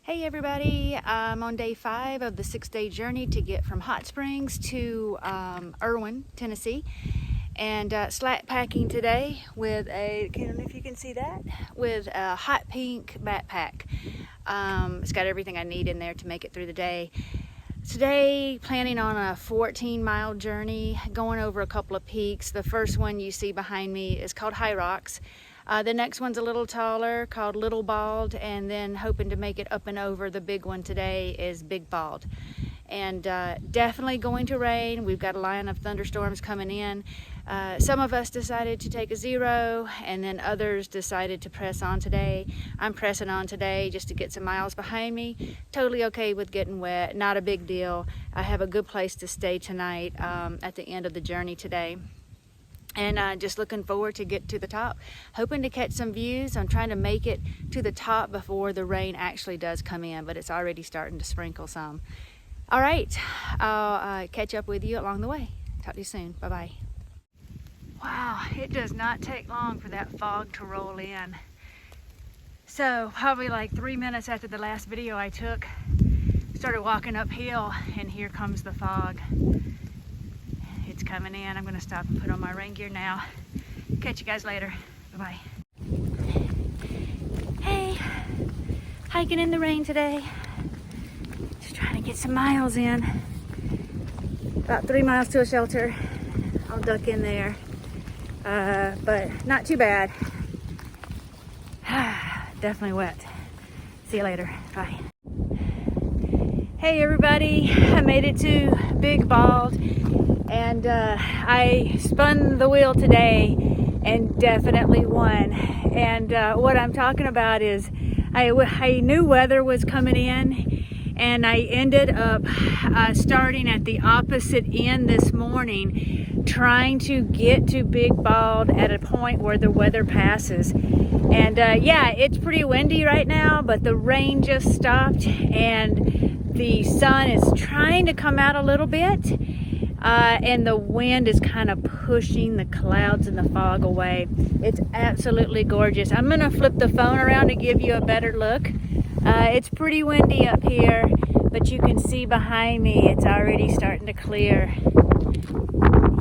Hey everybody, I'm on day 5 of the 6-day journey to get from Hot Springs to Erwin, Tennessee, and slack packing today with I don't know if you can see that, with a hot pink backpack. It's got everything I need in there to make it through the day. Today, planning on a 14-mile journey, going over a couple of peaks. The first one you see behind me is called High Rocks. The next one's a little taller, called Little Bald, and then hoping to make it up and over. The big one today is Big Bald. And definitely going to rain. We've got a line of thunderstorms coming in. Some of us decided to take a 0, and then others decided to press on today. I'm pressing on today just to get some miles behind me. Totally okay with getting wet, not a big deal. I have a good place to stay tonight at the end of the journey today. And just looking forward to get to the top, hoping to catch some views. I'm trying to make it to the top before the rain actually does come in, but it's already starting to sprinkle some. All right, I'll catch up with you along the way. Talk to you soon. Bye-bye. Wow, it does not take long for that fog to roll in. So probably like 3 minutes after the last video I took, started walking uphill, and here comes the fog. It's coming in. I'm going to stop and put on my rain gear now. Catch you guys later. Bye-bye. Hey, hiking in the rain today. Just trying to get some miles in. About 3 miles to a shelter. I'll duck in there. But not too bad. Definitely wet. See you later. Bye. Hey everybody, I made it to Big Bald. And I spun the wheel today and definitely won. And what I'm talking about is I knew weather was coming in, and I ended up starting at the opposite end this morning, trying to get to Big Bald at a point where the weather passes. And yeah, it's pretty windy right now, but the rain just stopped and the sun is trying to come out a little bit. And the wind is kind of pushing the clouds and the fog away. It's absolutely gorgeous. I'm going to flip the phone around to give you a better look. It's pretty windy up here, but you can see behind me it's already starting to clear.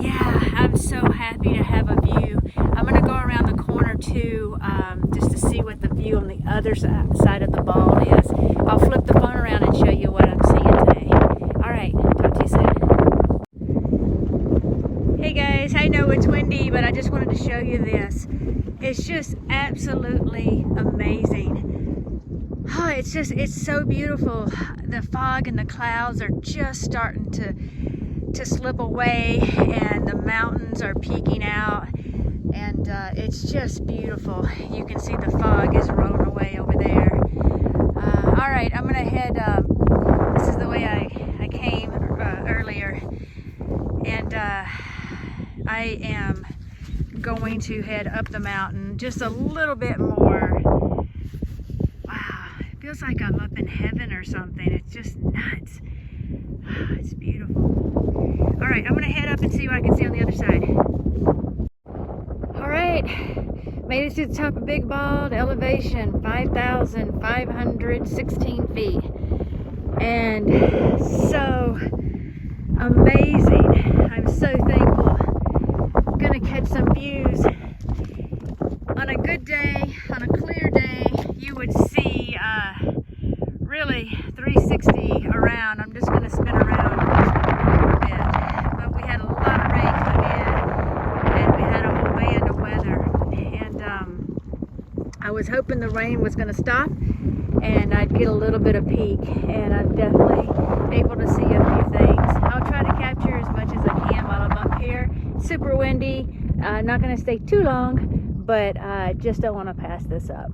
Yeah, I'm so happy to have a view. I'm going to go around the corner too, just to see what the view on the other side of the bald is. I'll flip the phone around and show you what I'm seeing today. All right, talk to you soon. Hey guys, I know it's windy, but I just wanted to show you this. It's just absolutely amazing. Oh, it's so beautiful. The fog and the clouds are just starting to slip away, and the mountains are peeking out, and it's just beautiful. You can see the fog is rolling away over there. All right, I'm gonna head, this is the way I came earlier, and I am going to head up the mountain just a little bit more. Wow, it feels like I'm up in heaven or something. It's just nuts. It's beautiful. All right, I'm gonna head up and see what I can see on the other side. All right, made it to the top of Big Bald, elevation 5,516 feet. And so amazing. I'm so thankful. Gonna catch some views. On a good day, on a clear day, you would see really 360 around. I'm just gonna spin around a bit. But we had a lot of rain come in, and we had a whole band of weather. And I was hoping the rain was gonna stop and I'd get a little bit of peak, and I'm definitely able to see a few things. I'll try to capture as much as I can while I'm up here. Super windy, not going to stay too long, but I just don't want to pass this up.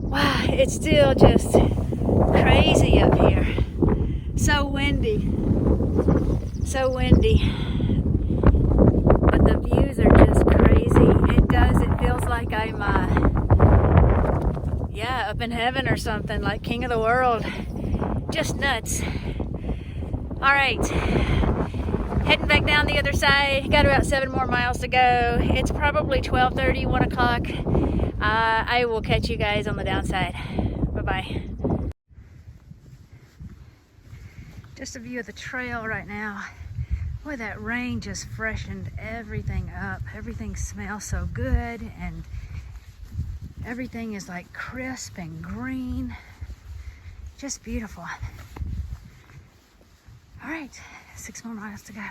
Wow, it's still just crazy up here. So windy, but the views are just crazy. It feels like I'm yeah, up in heaven or something, like king of the world. Just nuts. All right, Heading back down the other side. Got about 7 more miles to go. It's probably 12:30, 1 o'clock. I will catch you guys on the downside. Bye-bye. Just a view of the trail right now. Boy, that rain just freshened everything up. Everything smells so good, and everything is like crisp and green. Just beautiful. All right, 6 more miles to go.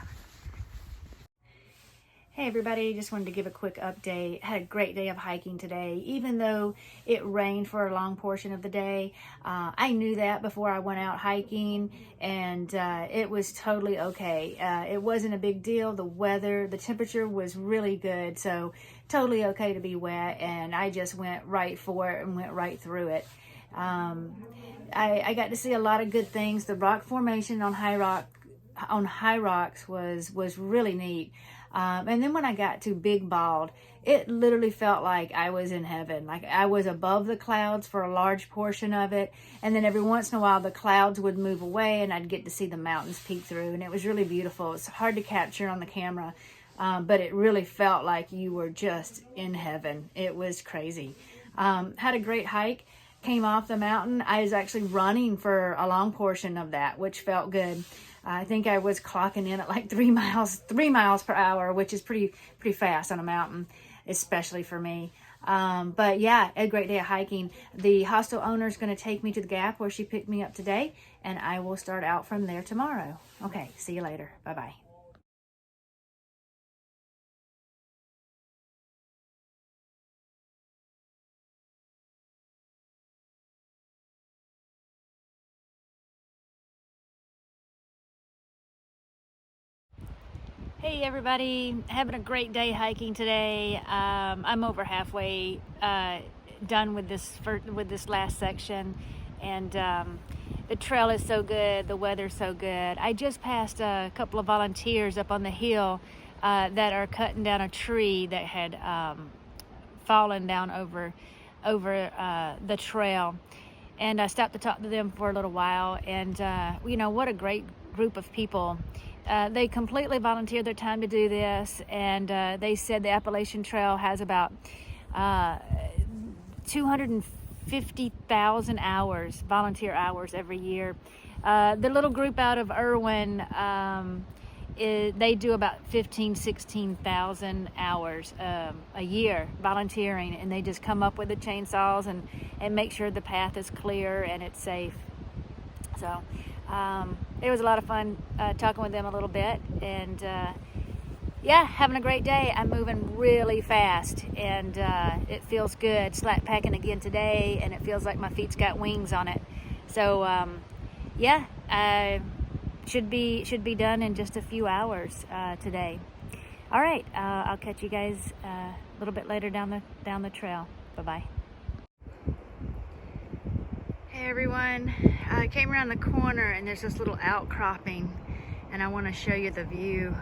Hey everybody, just wanted to give a quick update. Had a great day of hiking today. Even though it rained for a long portion of the day, I knew that before I went out hiking, and it was totally okay. It wasn't a big deal. The temperature was really good, so totally okay to be wet, and I just went right for it and went right through it. I got to see a lot of good things. The rock formation on high rocks was really neat. And then when I got to Big Bald, it literally felt like I was in heaven. Like I was above the clouds for a large portion of it. And then every once in a while, the clouds would move away and I'd get to see the mountains peek through. And it was really beautiful. It's hard to capture on the camera, but it really felt like you were just in heaven. It was crazy. Had a great hike. Came off the mountain. I was actually running for a long portion of that, which felt good. I think I was clocking in at like 3 miles per hour, which is pretty fast on a mountain, especially for me. But yeah, a great day of hiking. The hostel owner is going to take me to the Gap where she picked me up today, and I will start out from there tomorrow. Okay, see you later. Bye-bye. Hey everybody, having a great day hiking today. I'm over halfway done with this last section, and the trail is so good, the weather's so good. I just passed a couple of volunteers up on the hill that are cutting down a tree that had fallen down over the trail, and I stopped to talk to them for a little while. And you know, what a great group of people. They completely volunteered their time to do this, and they said the Appalachian Trail has about 250,000 hours, volunteer hours every year. The little group out of Erwin, they do about 16,000 hours a year volunteering, and they just come up with the chainsaws and make sure the path is clear and it's safe. So it was a lot of fun talking with them a little bit, and yeah, having a great day. I'm moving really fast, and it feels good. Slack packing again today, and it feels like my feet's got wings on it. So yeah, I should be done in just a few hours today. All right, I'll catch you guys a little bit later down the trail. Bye bye. Hey everyone, I came around the corner and there's this little outcropping, and I want to show you the view.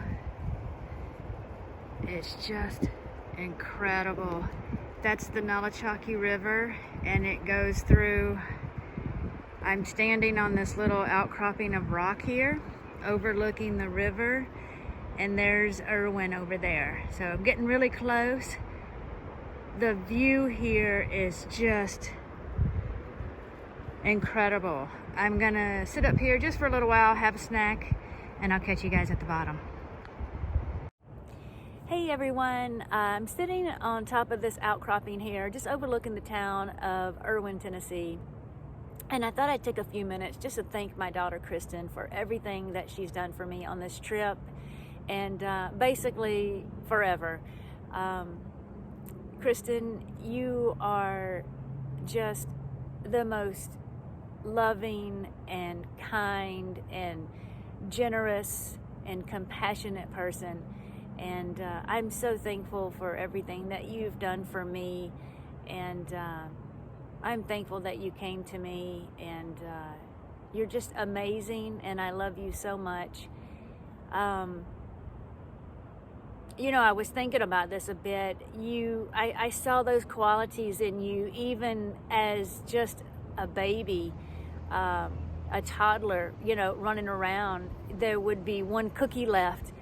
It's just incredible. That's the Appalachian River, and it goes through. I'm standing on this little outcropping of rock here, overlooking the river, and there's Erwin over there. So I'm getting really close. The view here is just incredible. I'm gonna sit up here just for a little while, have a snack, and I'll catch you guys at the bottom. Hey everyone, I'm sitting on top of this outcropping here, just overlooking the town of Erwin, Tennessee. And I thought I'd take a few minutes just to thank my daughter Kristen for everything that she's done for me on this trip, and basically forever. Kristen, you are just the most loving and kind and generous and compassionate person, and I'm so thankful for everything that you've done for me, and I'm thankful that you came to me, and you're just amazing, and I love you so much. You know, I was thinking about this a bit. I saw those qualities in you even as just a baby, a toddler, you know, running around. There would be one cookie left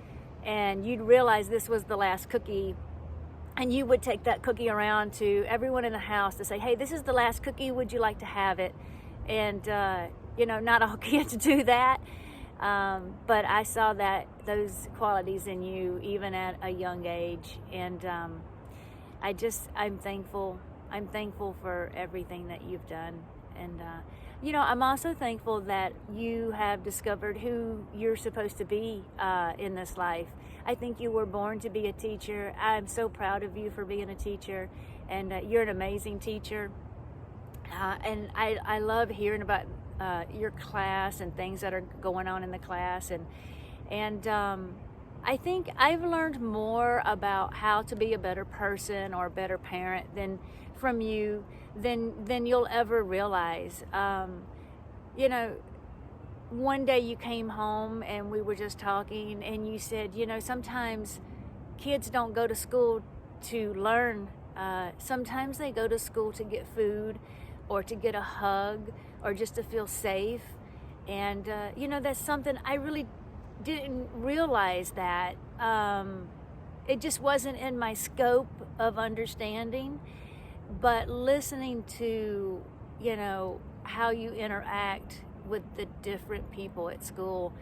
and you'd realize this was the last cookie, and you would take that cookie around to everyone in the house to say, hey, this is the last cookie, would you like to have it? And you know, not all kids do that, but I saw those qualities in you even at a young age, and I'm thankful for everything that you've done. And you know, I'm also thankful that you have discovered who you're supposed to be in this life. I think you were born to be a teacher. I'm so proud of you for being a teacher, and you're an amazing teacher. And I love hearing about your class and things that are going on in the class, and I think I've learned more about how to be a better person or a better parent from you than you'll ever realize. You know, one day you came home and we were just talking, and you said, you know, sometimes kids don't go to school to learn. Sometimes they go to school to get food, or to get a hug, or just to feel safe. And you know, that's something I really didn't realize that. It just wasn't in my scope of understanding. But listening to, you know, how you interact with the different people at school,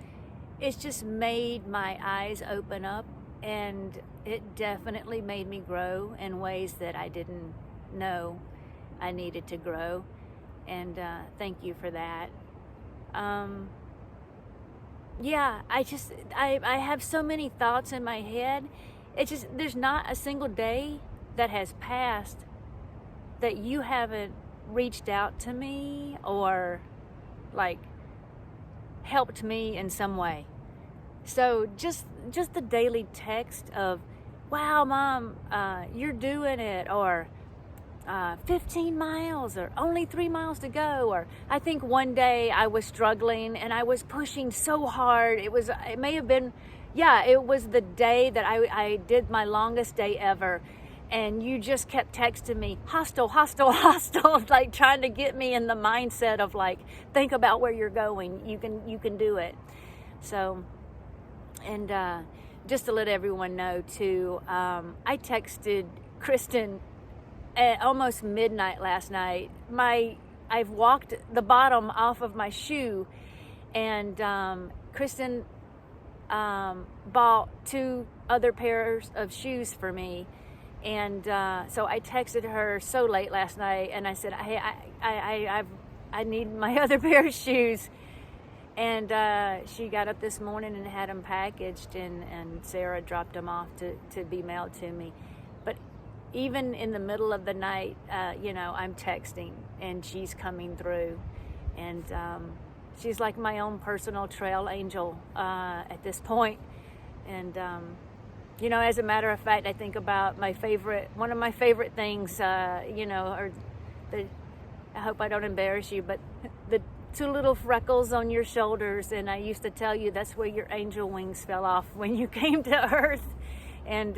it's just made my eyes open up, and it definitely made me grow in ways that I didn't know I needed to grow. And thank you for that. Yeah, I have so many thoughts in my head. It's just, there's not a single day that has passed that you haven't reached out to me or like helped me in some way. So just the daily text of, wow, Mom, you're doing it, or 15 miles, or only 3 miles to go. Or I think one day I was struggling and I was pushing so hard. It was the day that I did my longest day ever. And you just kept texting me, hostile, hostile, hostile, like trying to get me in the mindset of like, think about where you're going. You can do it. So, and just to let everyone know too, I texted Kristen at almost midnight last night. I've walked the bottom off of my shoe, and Kristen bought 2 other pairs of shoes for me. And so I texted her so late last night, and I said, hey, I need my other pair of shoes. And she got up this morning and had them packaged, and Sarah dropped them off to be mailed to me. But even in the middle of the night, you know, I'm texting, and she's coming through. And she's like my own personal trail angel at this point. And you know, as a matter of fact, I think about one of my favorite things, you know, I hope I don't embarrass you, but the 2 little freckles on your shoulders. And I used to tell you that's where your angel wings fell off when you came to Earth. And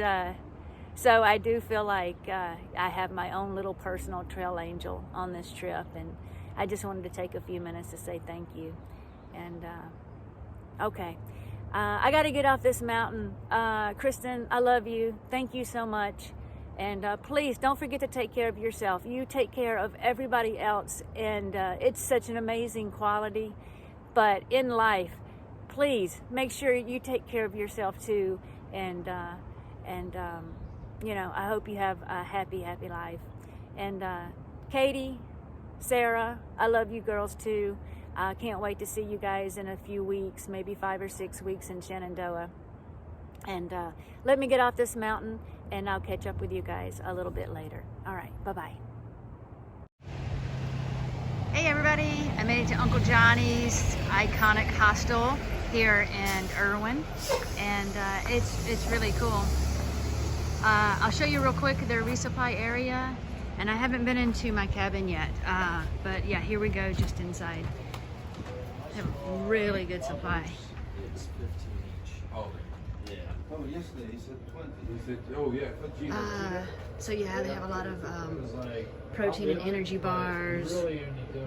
so I do feel like I have my own little personal trail angel on this trip. And I just wanted to take a few minutes to say thank you. And okay. I got to get off this mountain. Kristen, I love you. Thank you so much. And please don't forget to take care of yourself. You take care of everybody else. And it's such an amazing quality. But in life, please make sure you take care of yourself too. And you know, I hope you have a happy, happy life. And Katie, Sarah, I love you girls too. I can't wait to see you guys in a few weeks, maybe 5 or 6 weeks in Shenandoah. And let me get off this mountain, and I'll catch up with you guys a little bit later. All right, bye-bye. Hey everybody, I made it to Uncle Johnny's iconic hostel here in Erwin, and it's really cool. I'll show you real quick their resupply area, and I haven't been into my cabin yet, but yeah, here we go, just inside. They have a really good supply. It's 15 each. Oh, yeah. Oh, yesterday he said 20. He said, oh yeah, so yeah, they have a lot of protein and energy bars,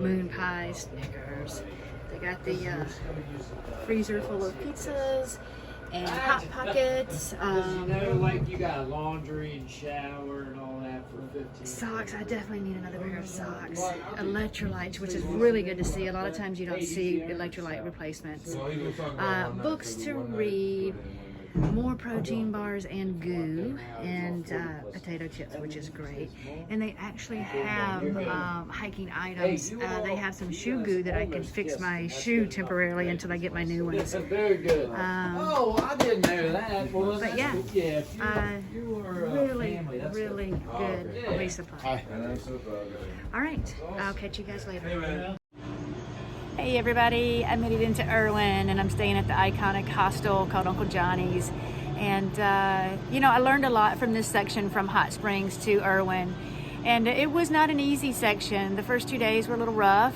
moon pies, Snickers. They got the freezer full of pizzas, and hot pockets. You know, like you got laundry and shower and all that for 15. Socks. I definitely need another pair of socks. Electrolytes, which is really good to see. A lot of times you don't see electrolyte replacements. Books to read. More protein bars and goo, and potato chips, which is great. And they actually have hiking items. They have some shoe goo that I can fix my shoe temporarily until I get my new ones. Very good. Oh, I didn't know that. Well, but yeah, you were really, family, really good resupply. All right, I'll catch you guys later. Hey everybody, I made it into Erwin and I'm staying at the iconic hostel called Uncle Johnny's. And you know, I learned a lot from this section from Hot Springs to Erwin. And it was not an easy section. The first 2 days were a little rough.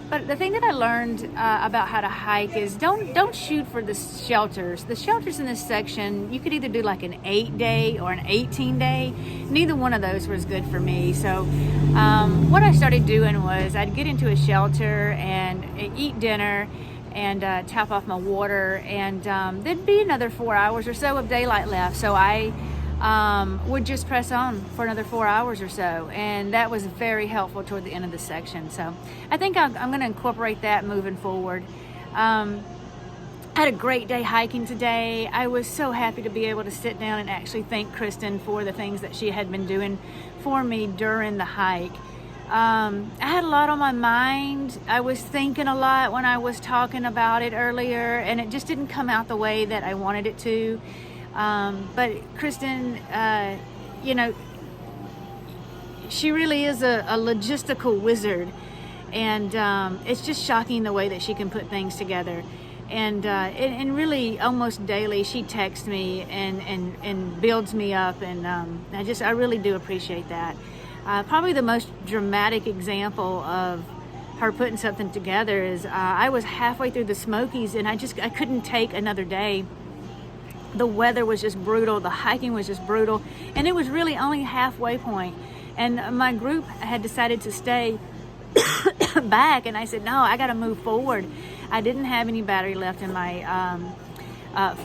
But the thing that I learned about how to hike is don't shoot for the shelters. The shelters in this section, you could either do like an 8-day or an 18-day. Neither one of those was good for me. So what I started doing was I'd get into a shelter and eat dinner and tap off my water, and there'd be another 4 hours or so of daylight left. So I would just press on for another 4 hours or so, and that was very helpful toward the end of the section. So I think I'm going to incorporate that moving forward. I had a great day hiking today. I was so happy to be able to sit down and actually thank Kristen for the things that she had been doing for me during the hike. I had a lot on my mind. I was thinking a lot when I was talking about it earlier, and it just didn't come out the way that I wanted it to. But Kristen, you know, she really is a logistical wizard, and it's just shocking the way that she can put things together. And really almost daily she texts me and builds me up, and I really do appreciate that. Probably the most dramatic example of her putting something together is I was halfway through the Smokies and I couldn't take another day. The weather was just brutal, the hiking was just brutal, and it was really only halfway point. And my group had decided to stay back, and I said, no, I got to move forward. I didn't have any battery left in my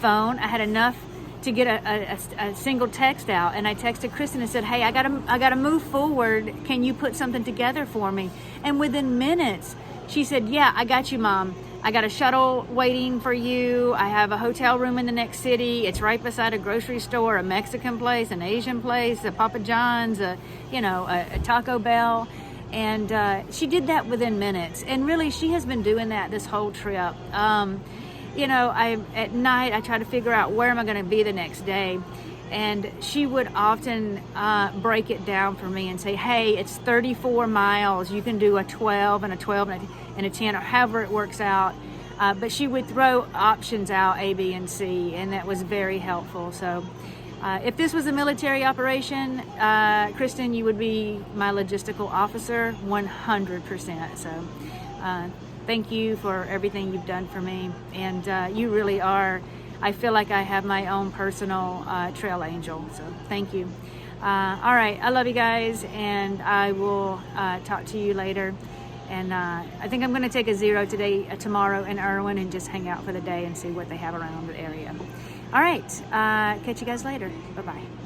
phone. I had enough to get a single text out, and I texted Kristen and said, hey, I gotta move forward. Can you put something together for me? And within minutes, she said, yeah, I got you, Mom. I got a shuttle waiting for you. I have a hotel room in the next city. It's right beside a grocery store, a Mexican place, an Asian place, a Papa John's, a Taco Bell. And she did that within minutes. And really, she has been doing that this whole trip. You know, at night, I try to figure out where am I going to be the next day. And she would often break it down for me and say, hey, it's 34 miles. You can do a 12 and a 12 and a 10, or however it works out. But she would throw options out, A, B, and C, and that was very helpful. So if this was a military operation, Kristen, you would be my logistical officer 100%. So thank you for everything you've done for me. And you really are, I feel like I have my own personal trail angel. So thank you. All right, I love you guys, and I will talk to you later. And I think I'm going to take a zero tomorrow in Erwin and just hang out for the day and see what they have around the area. All right, catch you guys later. Bye-bye.